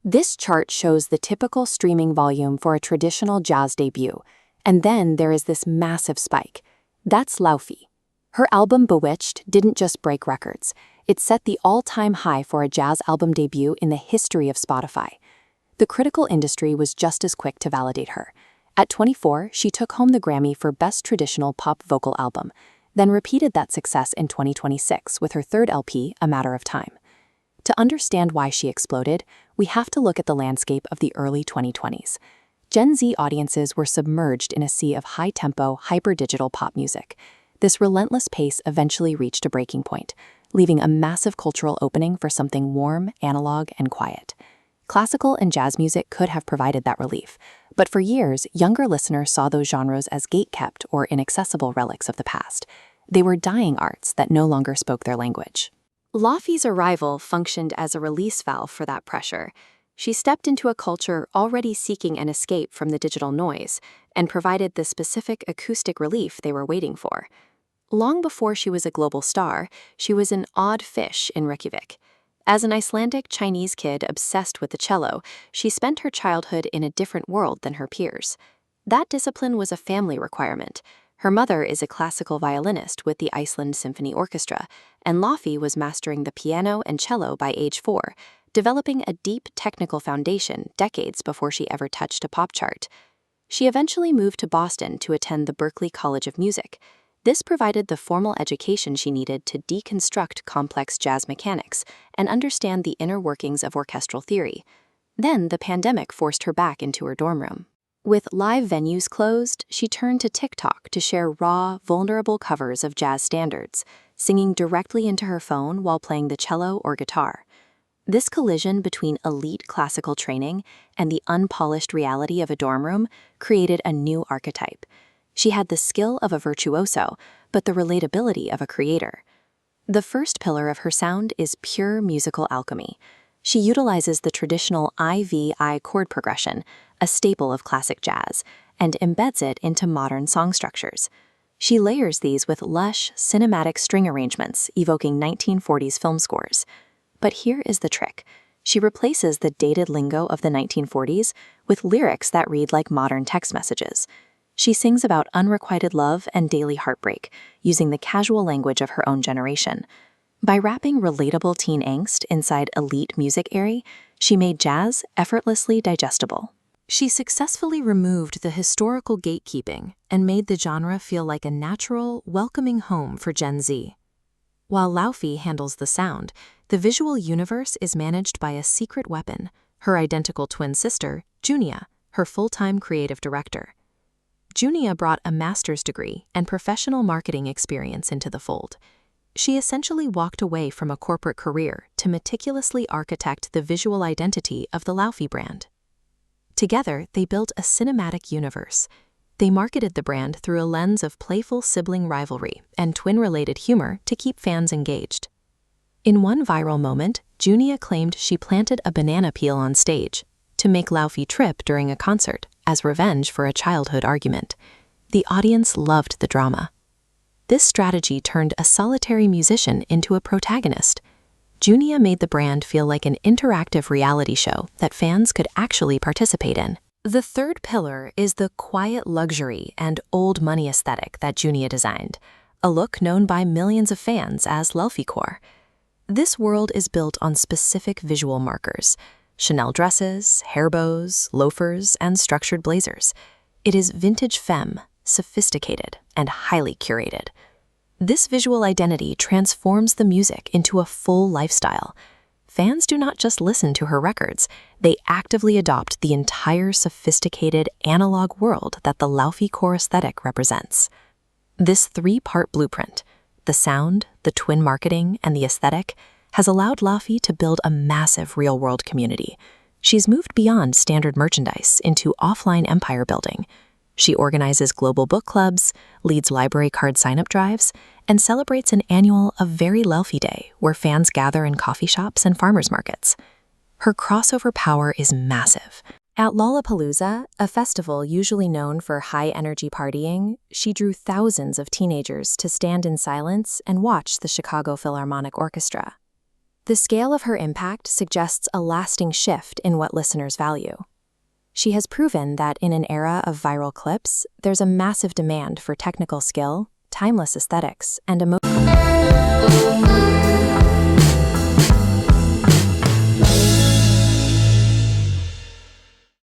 This chart shows the typical streaming volume for a traditional jazz debut, and then there is this massive spike. That's Laufey. Her album Bewitched didn't just break records, it set the all-time high for a jazz album debut in the history of Spotify. The critical industry was just as quick to validate her. At 24, she took home the Grammy for Best Traditional Pop Vocal Album, then repeated that success in 2026 with her third LP, A Matter of Time. To understand why she exploded, we have to look at the landscape of the early 2020s. Gen Z audiences were submerged in a sea of high-tempo, hyper-digital pop music. This relentless pace eventually reached a breaking point, leaving a massive cultural opening for something warm, analog, and quiet. Classical and jazz music could have provided that relief, but for years, younger listeners saw those genres as gate-kept or inaccessible relics of the past. They were dying arts that no longer spoke their language. Laufey's arrival functioned as a release valve for that pressure. She stepped into a culture already seeking an escape from the digital noise and provided the specific acoustic relief they were waiting for. Long before she was a global star, she was an odd fish in Reykjavik. As an Icelandic Chinese kid obsessed with the cello, she spent her childhood in a different world than her peers. That discipline was a family requirement. Her mother is a classical violinist with the Iceland Symphony Orchestra, and Laufey was mastering the piano and cello by age 4, developing a deep technical foundation decades before she ever touched a pop chart. She eventually moved to Boston to attend the Berklee College of Music. This provided the formal education she needed to deconstruct complex jazz mechanics and understand the inner workings of orchestral theory. Then the pandemic forced her back into her dorm room. With live venues closed, she turned to TikTok to share raw, vulnerable covers of jazz standards, singing directly into her phone while playing the cello or guitar. This collision between elite classical training and the unpolished reality of a dorm room created a new archetype. She had the skill of a virtuoso, but the relatability of a creator. The first pillar of her sound is pure musical alchemy. She utilizes the traditional IV-I chord progression, a staple of classic jazz, and embeds it into modern song structures. She layers these with lush, cinematic string arrangements evoking 1940s film scores. But here is the trick. She replaces the dated lingo of the 1940s with lyrics that read like modern text messages. She sings about unrequited love and daily heartbreak, using the casual language of her own generation. By wrapping relatable teen angst inside elite music airy, she made jazz effortlessly digestible. She successfully removed the historical gatekeeping and made the genre feel like a natural, welcoming home for Gen Z. While Laufey handles the sound, the visual universe is managed by a secret weapon, her identical twin sister, Junia, her full-time creative director. Junia brought a master's degree and professional marketing experience into the fold. She essentially walked away from a corporate career to meticulously architect the visual identity of the Laufey brand. Together, they built a cinematic universe. They marketed the brand through a lens of playful sibling rivalry and twin-related humor to keep fans engaged. In one viral moment, Junia claimed she planted a banana peel on stage to make Laufey trip during a concert as revenge for a childhood argument. The audience loved the drama. This strategy turned a solitary musician into a protagonist. Junia made the brand feel like an interactive reality show that fans could actually participate in. The third pillar is the quiet luxury and old money aesthetic that Junia designed, a look known by millions of fans as Laufeycore. This world is built on specific visual markers: Chanel dresses, hair bows, loafers, and structured blazers. It is vintage femme, sophisticated, and highly curated. This visual identity transforms the music into a full lifestyle. Fans do not just listen to her records, they actively adopt the entire sophisticated analog world that the Laufeycore aesthetic represents. This three-part blueprint, the sound, the twin marketing, and the aesthetic, has allowed Laufey to build a massive real-world community. She's moved beyond standard merchandise into offline empire building. She organizes global book clubs, leads library card sign-up drives, and celebrates an annual A Very Laufey Day where fans gather in coffee shops and farmers markets. Her crossover power is massive. At Lollapalooza, a festival usually known for high-energy partying, she drew thousands of teenagers to stand in silence and watch the Chicago Philharmonic Orchestra. The scale of her impact suggests a lasting shift in what listeners value. She has proven that in an era of viral clips, there's a massive demand for technical skill, timeless aesthetics, and emotion.